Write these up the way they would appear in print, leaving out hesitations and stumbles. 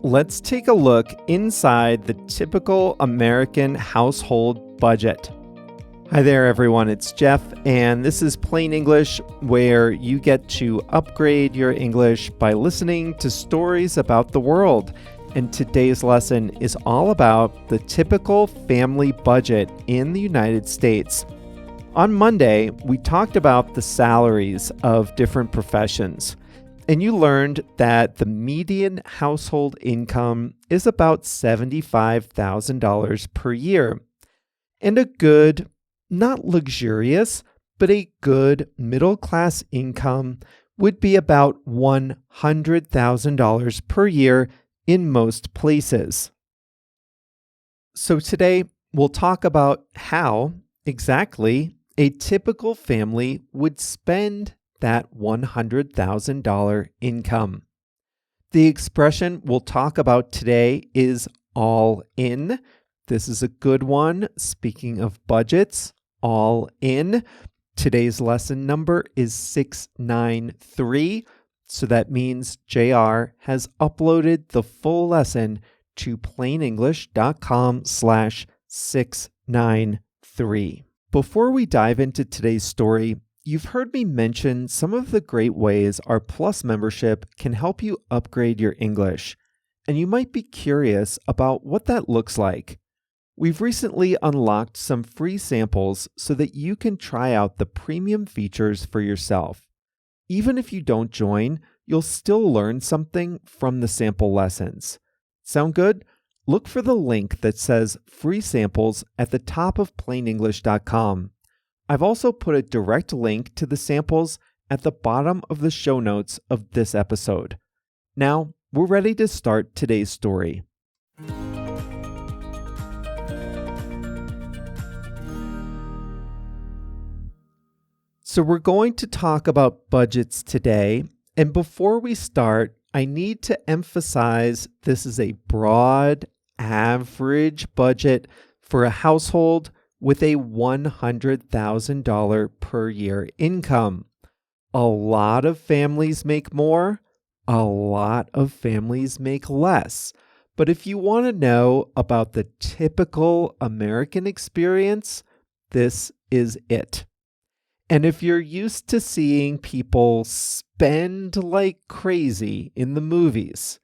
let's take a look inside the typical American household budget. Hi there, everyone. It's Jeff, and this is Plain English, where you get to upgrade your English by listening to stories about the world. And today's lesson is all about the typical family budget in the United States. On Monday, we talked about the salaries of different professions. And you learned that the median household income is about $75,000 per year. And a good, not luxurious, but a good middle-class income would be about $100,000 per year in most places. So today, we'll talk about how exactly a typical family would spend that $100,000 income. The expression we'll talk about today is all in. This is a good one. Speaking of budgets, all in. Today's lesson number is 693. So that means JR has uploaded the full lesson to plainenglish.com/693. Before we dive into today's story, you've heard me mention some of the great ways our Plus membership can help you upgrade your English, and you might be curious about what that looks like. We've recently unlocked some free samples so that you can try out the premium features for yourself. Even if you don't join, you'll still learn something from the sample lessons. Sound good? Look for the link that says free samples at the top of plainenglish.com. I've also put a direct link to the samples at the bottom of the show notes of this episode. Now, we're ready to start today's story. So we're going to talk about budgets today, and before we start, I need to emphasize this is a broad, average budget for a household with a $100,000 per year income. A lot of families make more, a lot of families make less. But if you want to know about the typical American experience, this is it. And if you're used to seeing people spend like crazy in the movies,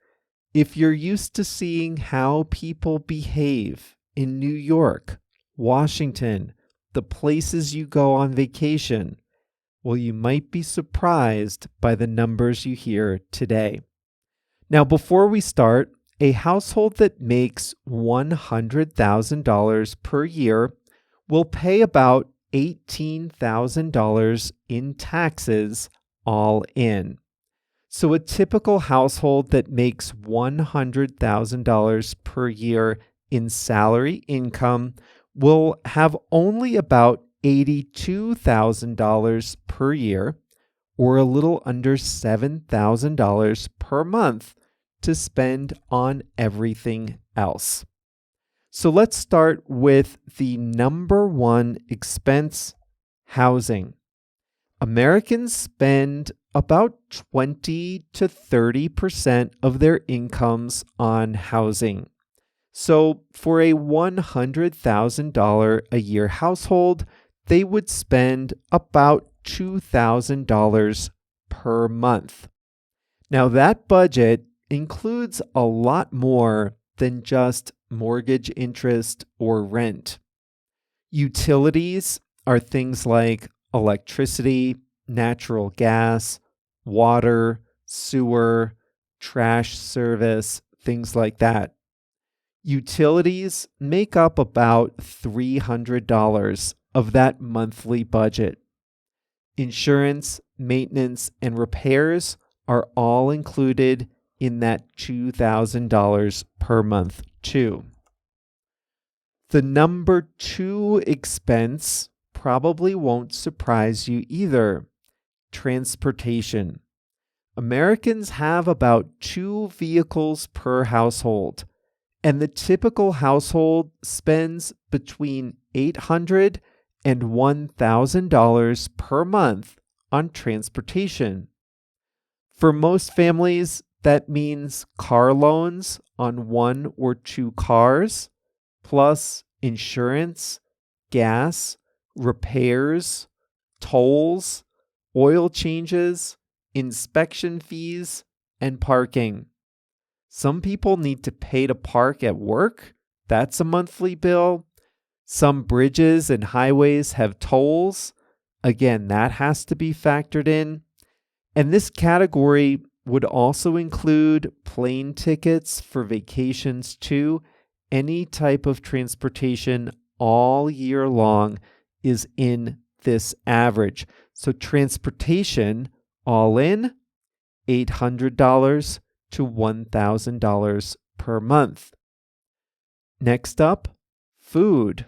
if you're used to seeing how people behave in New York, Washington, the places you go on vacation, well, you might be surprised by the numbers you hear today. Now, before we start, a household that makes $100,000 per year will pay about $18,000 in taxes all in. So a typical household that makes $100,000 per year in salary income will have only about $82,000 per year, or a little under $7,000 per month to spend on everything else. So let's start with the number one expense, housing. Americans spend about 20 to 30% of their incomes on housing. So for a $100,000 a year household, they would spend about $2,000 per month. Now that budget includes a lot more than just mortgage interest or rent. Utilities are things like electricity, natural gas, water, sewer, trash service, things like that. Utilities make up about $300 of that monthly budget. Insurance, maintenance, and repairs are all included in that $2,000 per month too. The number two expense probably won't surprise you either. Transportation. Americans have about 2 vehicles per household, and the typical household spends between $800 and $1,000 per month on transportation. For most families, That means car loans on one or two cars, plus insurance, gas, repairs, tolls, oil changes, inspection fees, and parking. Some people need to pay to park at work. That's a monthly bill. Some bridges and highways have tolls. Again, that has to be factored in. And this category would also include plane tickets for vacations too. Any type of transportation all year long is in this average. So transportation all in, $800 to $1,000 per month. Next up, food.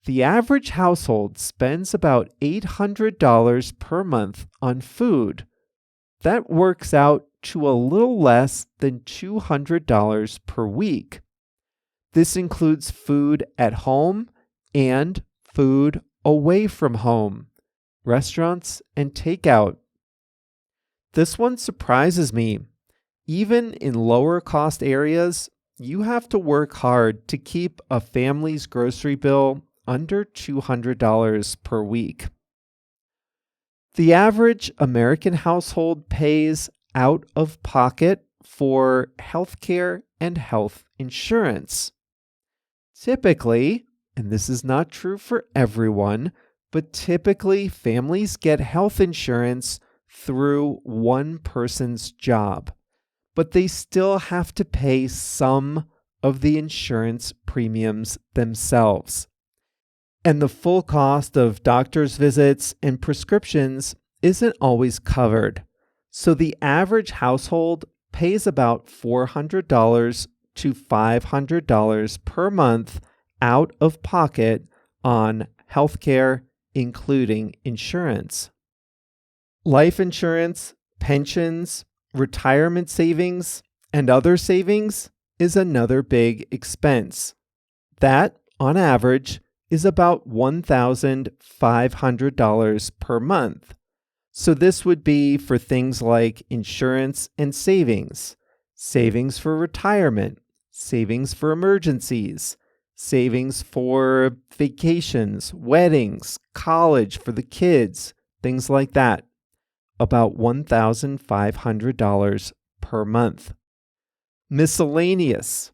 The average household spends about $800 per month on food. That works out to a little less than $200 per week. This includes food at home and food away from home, restaurants and takeout. This one surprises me. Even in lower cost areas, you have to work hard to keep a family's grocery bill under $200 per week. The average American household pays out of pocket for healthcare and health insurance. Typically, and this is not true for everyone, but typically families get health insurance through one person's job, but they still have to pay some of the insurance premiums themselves. And the full cost of doctor's visits and prescriptions isn't always covered. So the average household pays about $400 to $500 per month out of pocket on healthcare, including insurance. Life insurance, pensions, retirement savings, and other savings is another big expense. That, on average, is about $1,500 per month. So this would be for things like insurance and savings, savings for retirement, savings for emergencies, savings for vacations, weddings, college for the kids, things like that. About $1,500 per month. Miscellaneous,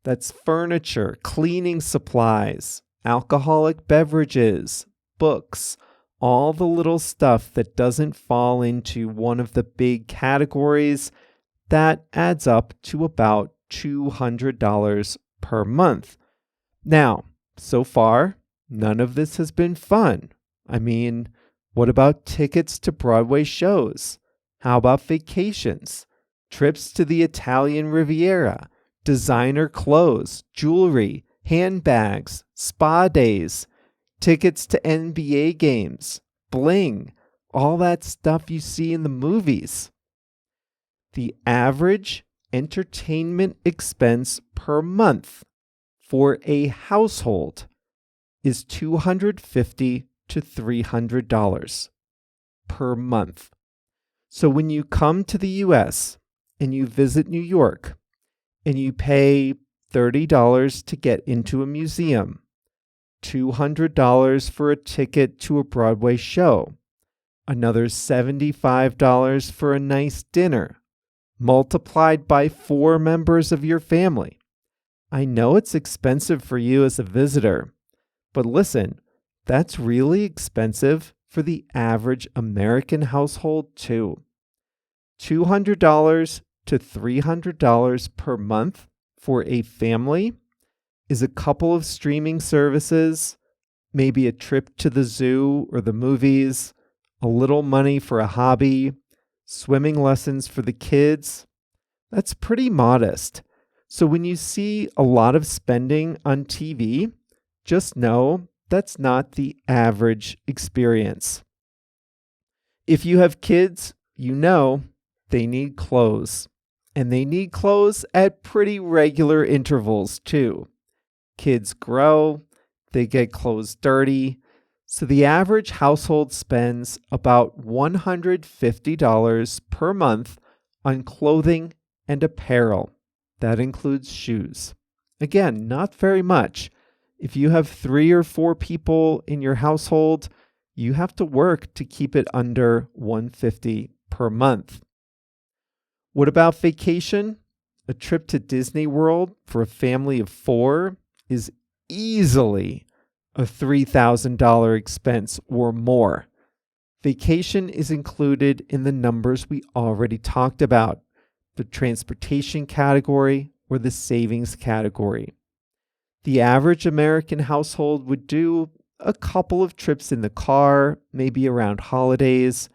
that's furniture, cleaning supplies, alcoholic beverages, books, all the little stuff that doesn't fall into one of the big categories, that adds up to about $200 per month. Now, so far, none of this has been fun. I mean, what about tickets to Broadway shows? How about vacations, trips to the Italian Riviera, designer clothes, jewelry, handbags, spa days, tickets to NBA games, bling, all that stuff you see in the movies? The average entertainment expense per month for a household is $250 to $300 per month. So when you come to the US and you visit New York and you pay $30 to get into a museum, $200 for a ticket to a Broadway show, another $75 for a nice dinner, multiplied by 4 members of your family. I know it's expensive for you as a visitor, but listen, that's really expensive for the average American household too. $200 to $300 per month for a family is a couple of streaming services, maybe a trip to the zoo or the movies, a little money for a hobby, swimming lessons for the kids. That's pretty modest. So when you see a lot of spending on TV, just know that's not the average experience. If you have kids, you know they need clothes. And they need clothes at pretty regular intervals too. Kids grow, they get clothes dirty. So the average household spends about $150 per month on clothing and apparel. That includes shoes. Again, not very much. If you have 3 or 4 people in your household, you have to work to keep it under $150 per month. What about vacation? A trip to Disney World for a family of 4 is easily a $3,000 expense or more. Vacation is included in the numbers we already talked about, the transportation category or the savings category. The average American household would do a couple of trips in the car, maybe around holidays.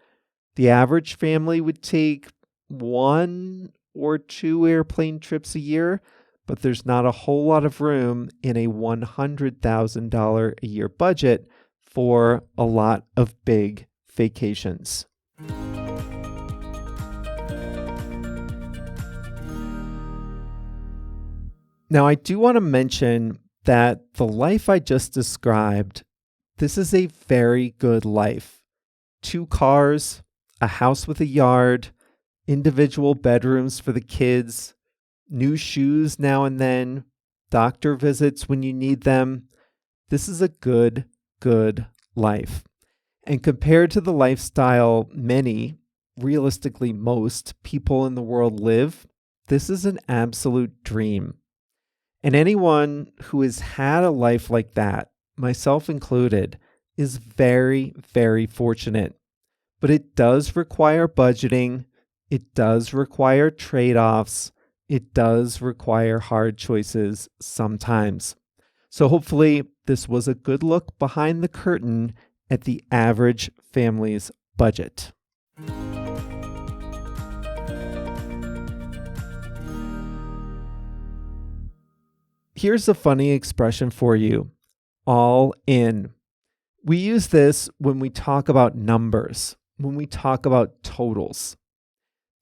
The average family would take 1 or 2 airplane trips a year, but there's not a whole lot of room in a $100,000 a year budget for a lot of big vacations. Now, I do want to mention that the life I just described, this is a very good life. 2 cars, a house with a yard, individual bedrooms for the kids, new shoes now and then, doctor visits when you need them. This is a good life. And compared to the lifestyle many, realistically most, people in the world live, this is an absolute dream. And anyone who has had a life like that, myself included, is very, very fortunate. But it does require budgeting. It does require trade-offs. It does require hard choices sometimes. So hopefully this was a good look behind the curtain at the average family's budget. Here's a funny expression for you, all in. We use this when we talk about numbers, when we talk about totals.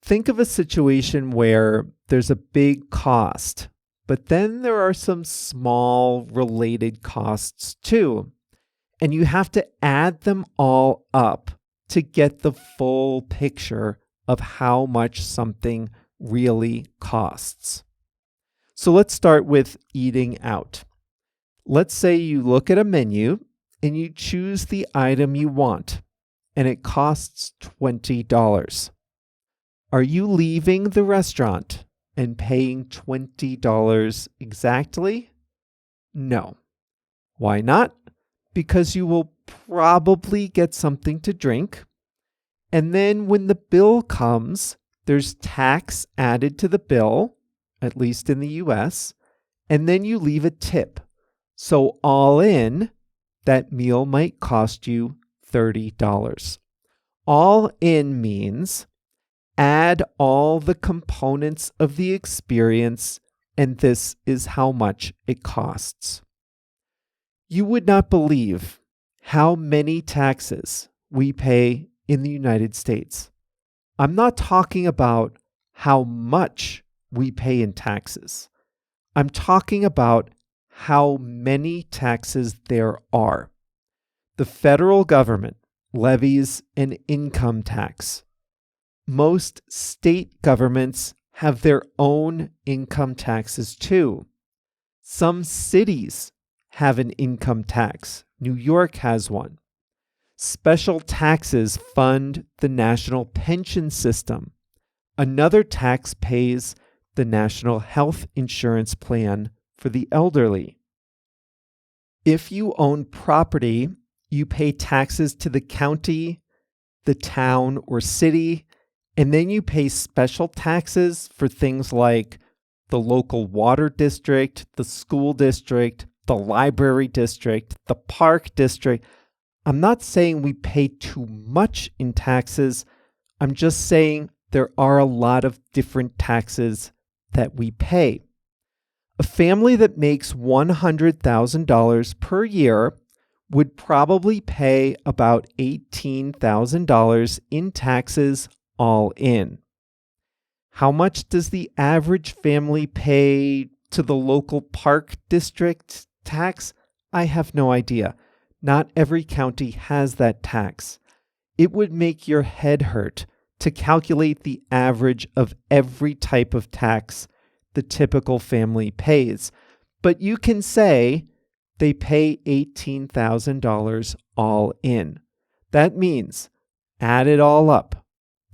Think of a situation where there's a big cost, but then there are some small related costs too, and you have to add them all up to get the full picture of how much something really costs. So let's start with eating out. Let's say you look at a menu and you choose the item you want, and it costs $20. Are you leaving the restaurant and paying $20 exactly? No. Why not? Because you will probably get something to drink, and then when the bill comes, there's tax added to the bill, at least in the US, and then you leave a tip. So all in, that meal might cost you $30. All in means add all the components of the experience, and this is how much it costs. You would not believe how many taxes we pay in the United States. I'm not talking about how much we pay in taxes. I'm talking about how many taxes there are. The federal government levies an income tax. Most state governments have their own income taxes too. Some cities have an income tax. New York has one. Special taxes fund the national pension system. Another tax pays the National Health Insurance Plan for the elderly. If you own property, you pay taxes to the county, the town, or city, and then you pay special taxes for things like the local water district, the school district, the library district, the park district. I'm not saying we pay too much in taxes. I'm just saying there are a lot of different taxes that we pay. A family that makes $100,000 per year would probably pay about $18,000 in taxes all in. How much does the average family pay to the local park district tax? I have no idea. Not every county has that tax. It would make your head hurt to calculate the average of every type of tax the typical family pays. But you can say they pay $18,000 all in. That means add it all up.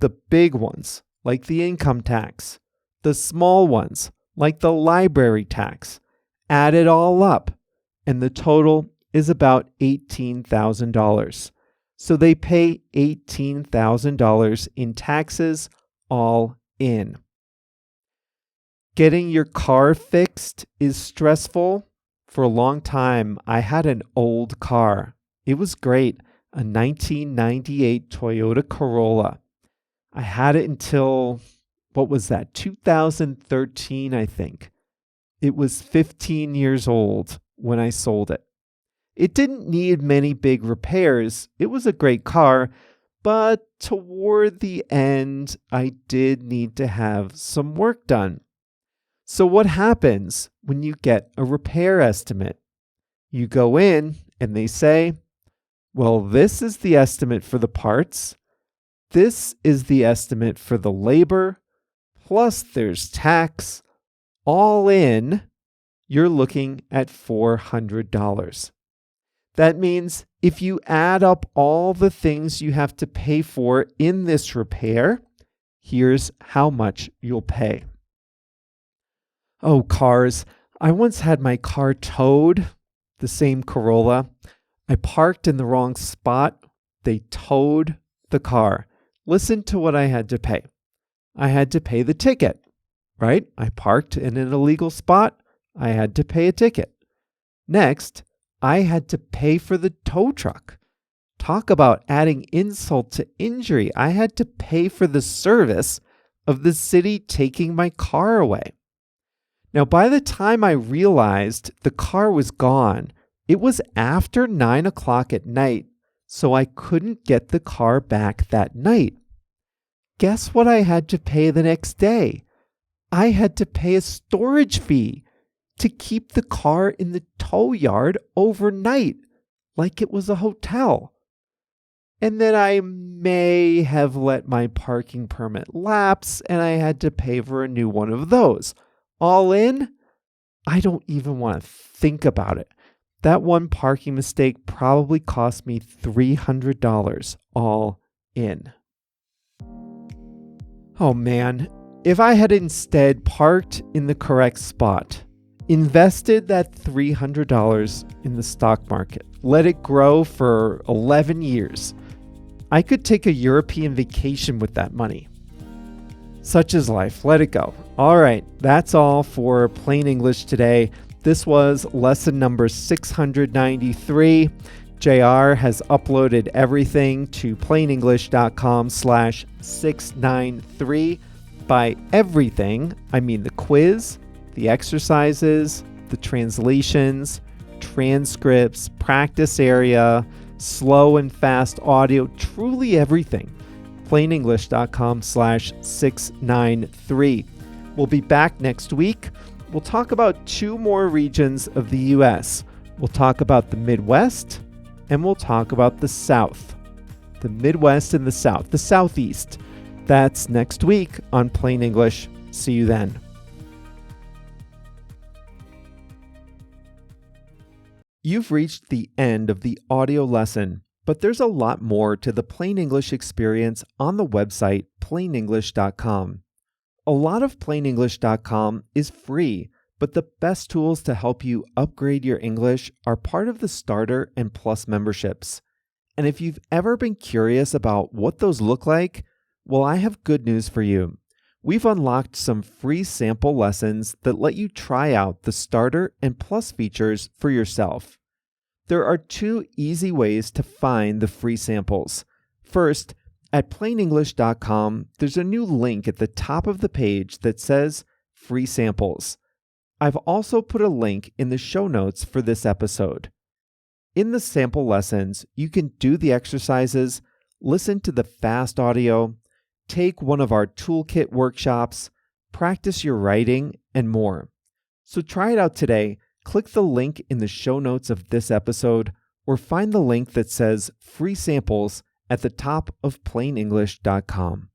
The big ones, like the income tax, the small ones, like the library tax, add it all up, and the total is about $18,000. So they pay $18,000 in taxes all in. Getting your car fixed is stressful. For a long time, I had an old car. It was great, a 1998 Toyota Corolla. I had it until, 2013, I think. It was 15 years old when I sold it. It didn't need many big repairs. It was a great car, but toward the end, I did need to have some work done. So what happens when you get a repair estimate? You go in and they say, well, this is the estimate for the parts. This is the estimate for the labor, plus there's tax. All in, you're looking at $400. That means if you add up all the things you have to pay for in this repair, here's how much you'll pay. Oh, cars. I once had my car towed, the same Corolla. I parked in the wrong spot. They towed the car. Listen to what I had to pay. I had to pay the ticket, right? I parked in an illegal spot. I had to pay a ticket. Next, I had to pay for the tow truck. Talk about adding insult to injury. I had to pay for the service of the city taking my car away. Now, by the time I realized the car was gone, it was after 9 o'clock at night, so I couldn't get the car back that night. Guess what I had to pay the next day? I had to pay a storage fee to keep the car in the tow yard overnight, like it was a hotel. And then I may have let my parking permit lapse, and I had to pay for a new one of those. All in, I don't even want to think about it. That one parking mistake probably cost me $300 all in. Oh man, if I had instead parked in the correct spot, invested that $300 in the stock market, let it grow for 11 years, I could take a European vacation with that money. Such is life. Let it go. All right, that's all for Plain English today. This was lesson number 693. JR has uploaded everything to plainenglish.com/693. By everything, I mean the quiz, the exercises, the translations, transcripts, practice area, slow and fast audio, truly everything. plainenglish.com/693. We'll be back next week. We'll talk about 2 more regions of the U.S. We'll talk about the Midwest, and we'll talk about the South. The Midwest and the South, the Southeast. That's next week on Plain English. See you then. You've reached the end of the audio lesson, but there's a lot more to the Plain English experience on the website plainenglish.com. A lot of plainenglish.com is free, but the best tools to help you upgrade your English are part of the Starter and Plus memberships. And if you've ever been curious about what those look like, well, I have good news for you. We've unlocked some free sample lessons that let you try out the Starter and Plus features for yourself. There are 2 easy ways to find the free samples. First, at plainenglish.com, there's a new link at the top of the page that says Free Samples. I've also put a link in the show notes for this episode. In the sample lessons, you can do the exercises, listen to the fast audio, take one of our toolkit workshops, practice your writing, and more. So try it out today. Click the link in the show notes of this episode, or find the link that says Free Samples at the top of plainenglish.com.